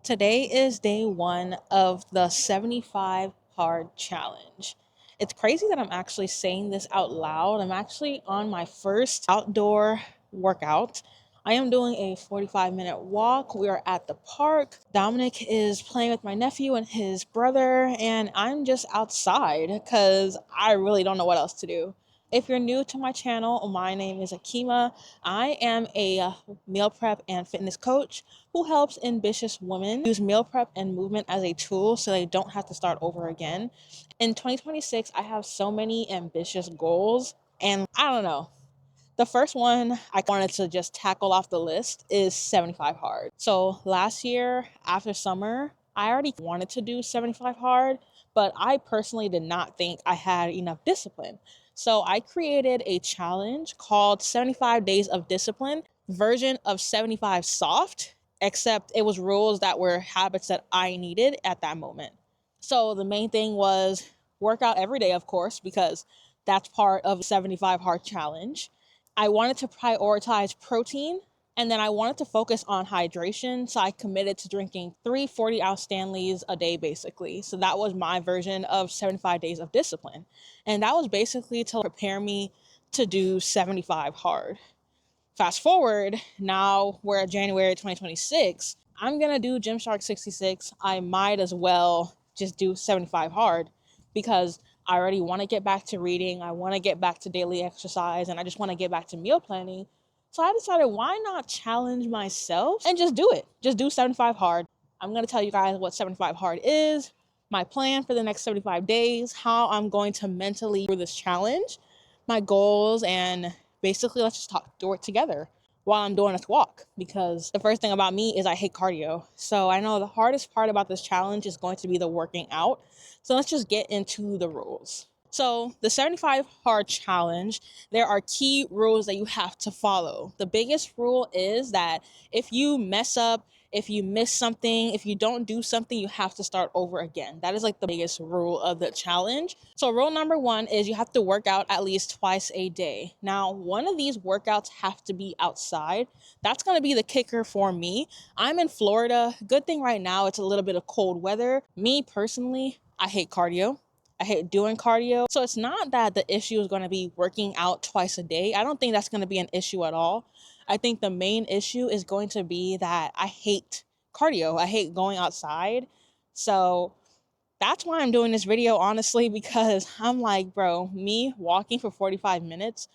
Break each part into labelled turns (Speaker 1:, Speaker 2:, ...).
Speaker 1: Today is day one of the 75 hard challenge. It's crazy that I'm actually saying this out loud. I'm actually on my first outdoor workout. I am doing a 45-minute walk. We are at the park. Dominic is playing with my nephew and his brother, and I'm just outside because I really don't know what else to do. If you're new to my channel, my name is Akima. I am a meal prep and fitness coach who helps ambitious women use meal prep and movement as a tool so they don't have to start over again. In 2026, I have so many ambitious goals, and I don't know. The first one I wanted to just tackle off the list is 75 hard. So last year after summer, I already wanted to do 75 hard, but I personally did not think I had enough discipline. So I created a challenge called 75 Days of Discipline, version of 75 soft, except it was rules that were habits that I needed at that moment. So the main thing was work out every day, of course, because that's part of the 75 hard challenge. I wanted to prioritize protein, and then I wanted to focus on hydration. So I committed to drinking 3 40-ounce Stanleys a day, basically. So that was my version of 75 days of discipline. And that was basically to prepare me to do 75 hard. Fast forward, now we're at January 2026. I'm going to do Gymshark 66. I might as well just do 75 hard because I already want to get back to reading. I want to get back to daily exercise, and I just want to get back to meal planning. So I decided, why not challenge myself and just do it? Just do 75 hard. I'm going to tell you guys what 75 hard is, my plan for the next 75 days, how I'm going to mentally do this challenge, my goals, and basically let's just do it together while I'm doing this walk, because the first thing about me is I hate cardio. So I know the hardest part about this challenge is going to be the working out. So let's just get into the rules. So the 75 hard challenge, there are key rules that you have to follow. The biggest rule is that if you mess up, if you miss something, if you don't do something, you have to start over again. That is like the biggest rule of the challenge. So rule number one is you have to work out at least twice a day. Now, one of these workouts have to be outside. That's going to be the kicker for me. I'm in Florida. Good thing right now it's a little bit of cold weather. Me personally, I hate cardio. I hate doing cardio. So it's not that the issue is going to be working out twice a day. I don't think that's going to be an issue at all. I think the main issue is going to be that I hate cardio. I hate going outside. So that's why I'm doing this video, honestly, because I'm like, bro, me walking for 45 minutes,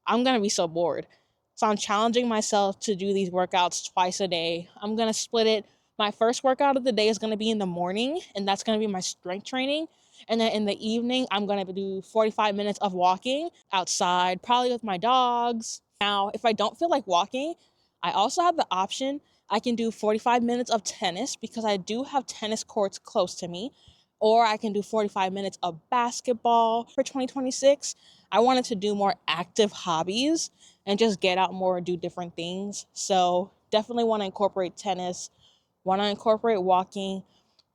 Speaker 1: I'm going to be so bored. So I'm challenging myself to do these workouts twice a day. I'm going to split it. My first workout of the day is going to be in the morning, and that's going to be my strength training. And then in the evening, I'm going to do 45 minutes of walking outside, probably with my dogs. Now, if I don't feel like walking, I also have the option. I can do 45 minutes of tennis because I do have tennis courts close to me, or I can do 45 minutes of basketball for 2026. I wanted to do more active hobbies and just get out more and do different things. So definitely want to incorporate tennis, want to incorporate walking,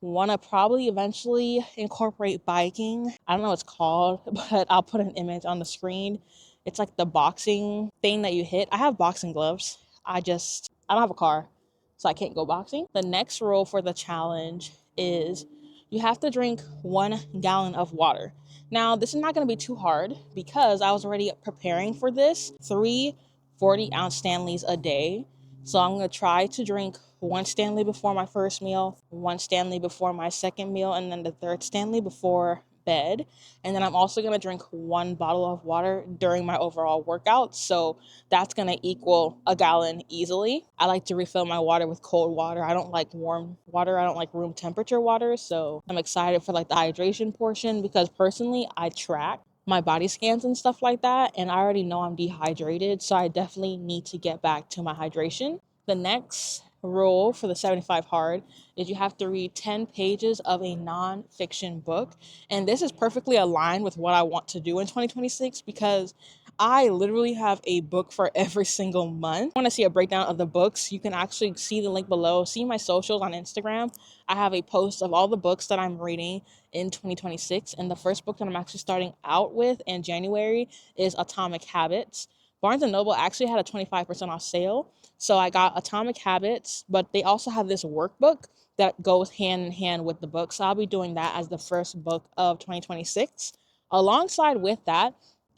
Speaker 1: want to probably eventually incorporate biking. I don't know what it's called, but I'll put an image on the screen. It's like the boxing thing that you hit. I have boxing gloves. I don't have a car, so I can't go boxing. The next rule for the challenge is you have to drink 1 gallon of water. Now, this is not going to be too hard because I was already preparing for this. 3 40-ounce Stanleys a day. So I'm going to try to drink 1 Stanley before my first meal, 1 Stanley before my second meal, and then the third Stanley before bed. And then I'm also going to drink 1 bottle of water during my overall workout. So that's going to equal 1 gallon easily. I like to refill my water with cold water. I don't like warm water. I don't like room temperature water. So I'm excited for like the hydration portion because personally I track my body scans and stuff like that, and I already know I'm dehydrated, so I definitely need to get back to my hydration. The next rule for the 75 hard is you have to read 10 pages of a non-fiction book, and this is perfectly aligned with what I want to do in 2026 because I literally have a book for every single month. If you want to see a breakdown of the books, you can actually see the link below. See my socials on Instagram. I have a post of all the books that I'm reading in 2026. And the first book that I'm actually starting out with in January is Atomic Habits Barnes& and Noble actually had a 25% off sale. So I got Atomic Habits, but they also have this workbook that goes hand in hand with the book. So I'll be doing that as the first book of 2026. Alongside with that,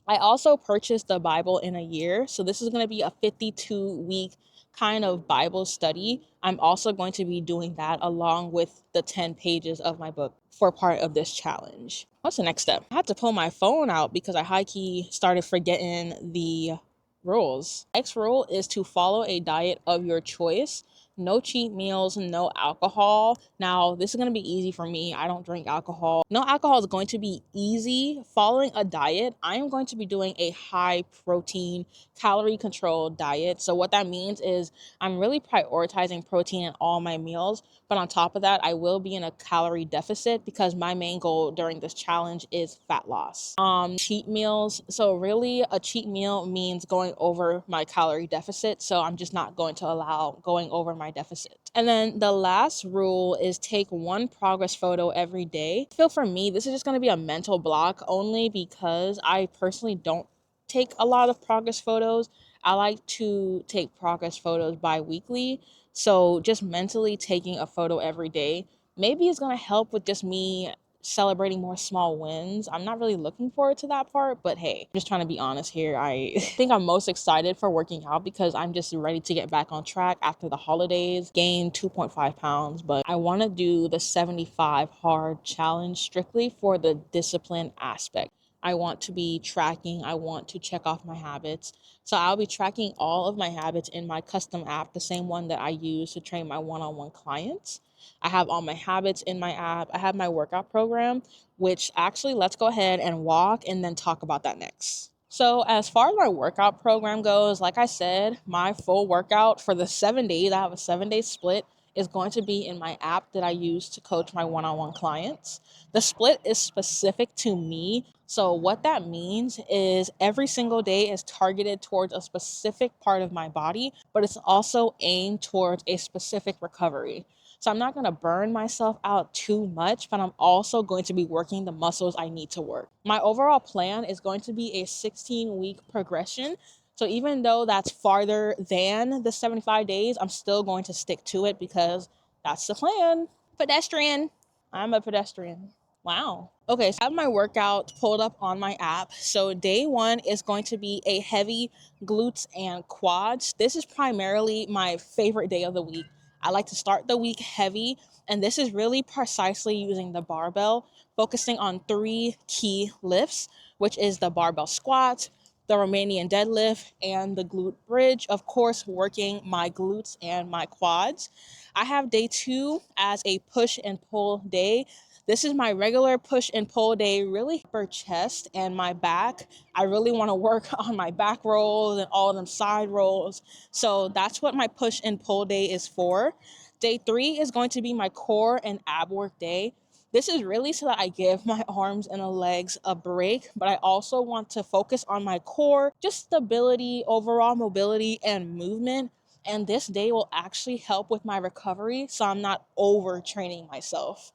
Speaker 1: I also purchased the Bible in a year. So this is going to be a 52-week kind of Bible study. I'm also going to be doing that along with the 10 pages of my book for part of this challenge. What's the next step? I had to pull my phone out because I high key started forgetting the rules. Next rule is to follow a diet of your choice. No cheat meals, no alcohol. Now, this is going to be easy for me. I don't drink alcohol. No alcohol is going to be easy. Following a diet, I am going to be doing a high protein, calorie controlled diet. So what that means is I'm really prioritizing protein in all my meals. But on top of that, I will be in a calorie deficit because my main goal during this challenge is fat loss. Cheat meals. So really a cheat meal means going over my calorie deficit. So I'm just not going to allow going over my deficit. And then the last rule is take one progress photo every day. I feel for me, this is just going to be a mental block only because I personally don't take a lot of progress photos. I like to take progress photos bi-weekly. So just mentally taking a photo every day maybe is going to help with just me celebrating more small wins. I'm not really looking forward to that part, but hey, I'm just trying to be honest here. I think I'm most excited for working out because I'm just ready to get back on track after the holidays, gain 2.5 pounds, but I want to do the 75 hard challenge strictly for the discipline aspect. I want to be tracking, I want to check off my habits. So I'll be tracking all of my habits in my custom app, the same one that I use to train my one-on-one clients. I have all my habits in my app. I have my workout program, which actually, let's go ahead and walk and then talk about that next. So as far as my workout program goes, like I said, my full workout for the 7 days, I have a 7-day split, is going to be in my app that I use to coach my one-on-one clients. The split is specific to me. So what that means is every single day is targeted towards a specific part of my body, but it's also aimed towards a specific recovery. So I'm not going to burn myself out too much, but I'm also going to be working the muscles I need to work. My overall plan is going to be a 16-week progression. So even though that's farther than the 75 days, I'm still going to stick to it because that's the plan. Pedestrian. I'm a pedestrian. Wow. Okay, so I have my workout pulled up on my app. So day one is going to be a heavy glutes and quads. This is primarily my favorite day of the week. I like to start the week heavy, and this is really precisely using the barbell, focusing on 3 key lifts, which is the barbell squat, the Romanian deadlift, and the glute bridge. Of course, working my glutes and my quads. I have day 2 as a push and pull day. This is my regular push and pull day, really for chest and my back. I really want to work on my back rolls and all of them side rolls. So that's what my push and pull day is for. Day 3 is going to be my core and ab work day. This is really so that I give my arms and the legs a break, but I also want to focus on my core, just stability, overall mobility, and movement. And this day will actually help with my recovery so I'm not overtraining myself.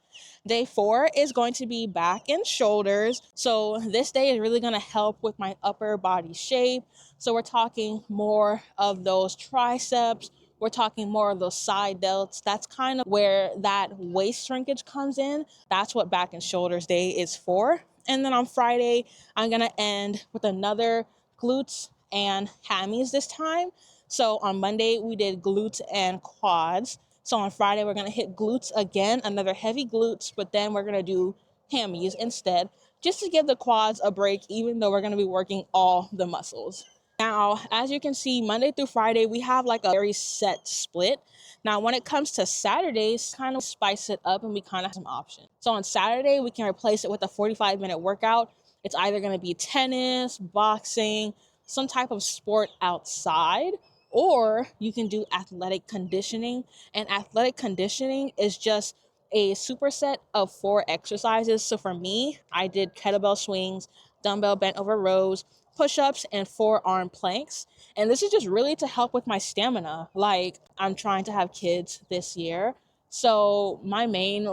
Speaker 1: Day 4 is going to be back and shoulders. So this day is really going to help with my upper body shape. So we're talking more of those triceps. We're talking more of those side delts. That's kind of where that waist shrinkage comes in. That's what back and shoulders day is for. And then on Friday, I'm going to end with another glutes and hammies this time. So on Monday, we did glutes and quads. So on Friday, we're going to hit glutes again, another heavy glutes, but then we're going to do hammies instead, just to give the quads a break, even though we're going to be working all the muscles. Now, as you can see, Monday through Friday, we have like a very set split. Now, when it comes to Saturdays, kind of spice it up and we kind of have some options. So on Saturday, we can replace it with a 45-minute workout. It's either going to be tennis, boxing, some type of sport outside, or you can do athletic conditioning. And athletic conditioning is just a superset of 4 exercises. So for me, I did kettlebell swings, dumbbell bent over rows, push-ups, and forearm planks. And this is just really to help with my stamina. Like, I'm trying to have kids this year. So my main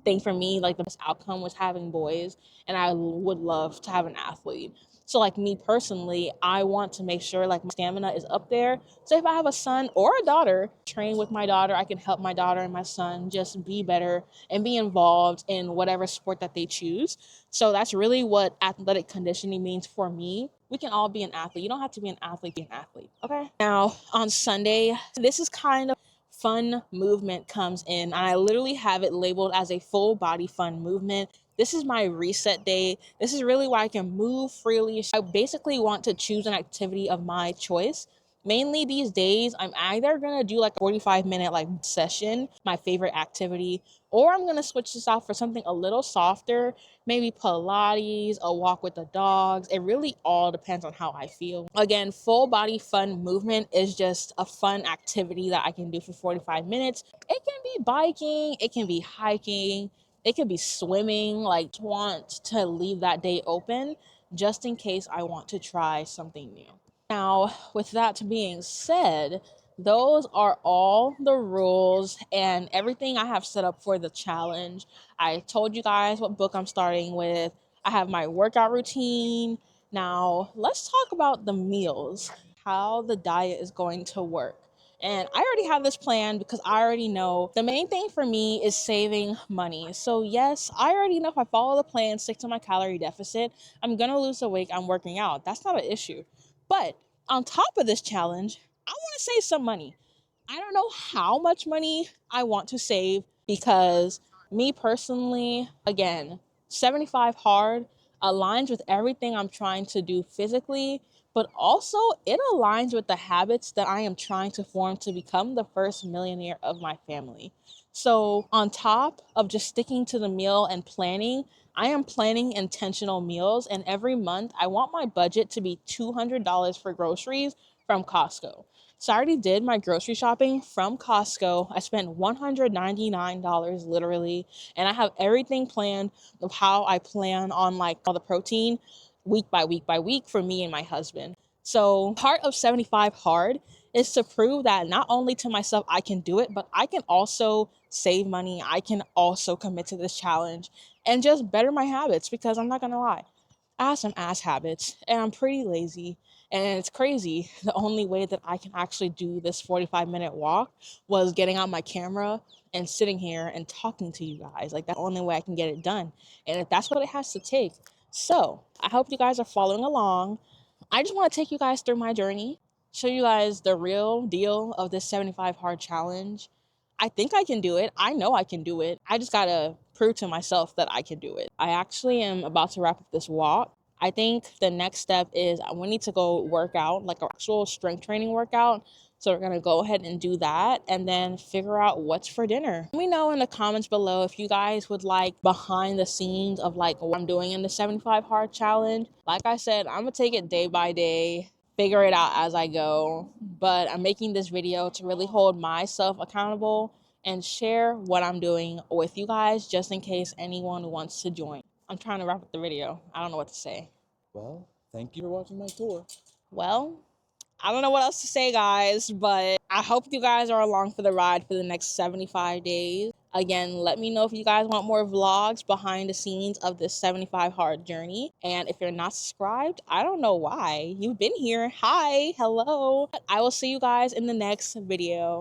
Speaker 1: thing for me, like the best outcome was having boys, and I would love to have an athlete. So like me personally, I want to make sure like my stamina is up there. So if I have a son or a daughter, train with my daughter, I can help my daughter and my son just be better and be involved in whatever sport that they choose. So that's really what athletic conditioning means for me. We can all be an athlete. You don't have to be an athlete to be an athlete. Okay. Now on Sunday, this is kind of fun movement comes in. I literally have it labeled as a full body fun movement. This is my reset day. This is really where I can move freely. I basically want to choose an activity of my choice. Mainly these days, I'm either gonna do like a 45-minute like session, my favorite activity, or I'm gonna switch this out for something a little softer, maybe Pilates, a walk with the dogs. It really all depends on how I feel. Again, full body fun movement is just a fun activity that I can do for 45 minutes. It can be biking, it can be hiking, it could be swimming. Like, want to leave that day open just in case I want to try something new. Now, with that being said, those are all the rules and everything I have set up for the challenge. I told you guys what book I'm starting with. I have my workout routine. Now, let's talk about the meals, how the diet is going to work. And I already have this plan because I already know the main thing for me is saving money. So, yes, I already know if I follow the plan, stick to my calorie deficit, I'm going to lose the weight I'm working out. That's not an issue. But on top of this challenge, I want to save some money. I don't know how much money I want to save because me personally, again, 75 hard aligns with everything I'm trying to do physically, but also it aligns with the habits that I am trying to form to become the first millionaire of my family. So, on top of just sticking to the meal and planning, I am planning intentional meals, and every month I want my budget to be $200 for groceries from Costco. So I already did my grocery shopping from Costco. I spent $199 literally, and I have everything planned of how I plan on like all the protein week by week by week for me and my husband. So part of 75 hard is to prove that not only to myself I can do it, but I can also save money. I can also commit to this challenge and just better my habits because I'm not gonna lie. I have some ass habits and I'm pretty lazy. And it's crazy. The only way that I can actually do this 45-minute walk was getting out my camera and sitting here and talking to you guys. Like, that's the only way I can get it done. And if that's what it has to take. So, I hope you guys are following along. I just want to take you guys through my journey, show you guys the real deal of this 75 hard challenge. I think I can do it. I know I can do it. I just gotta prove to myself that I can do it. I actually am about to wrap up this walk. I think the next step is we need to go work out, like an actual strength training workout. So we're gonna go ahead and do that and then figure out what's for dinner. Let me know in the comments below if you guys would like behind the scenes of like what I'm doing in the 75 hard challenge. Like I said, I'm gonna take it day by day, figure it out as I go. But I'm making this video to really hold myself accountable and share what I'm doing with you guys just in case anyone wants to join. I'm trying to wrap up the video. I don't know what to say.
Speaker 2: Well, thank you for watching my tour.
Speaker 1: Well, I don't know what else to say, guys, but I hope you guys are along for the ride for the next 75 days. Again, let me know if you guys want more vlogs behind the scenes of this 75 hard journey. And if you're not subscribed, I don't know why. You've been here. Hi, hello. I will see you guys in the next video.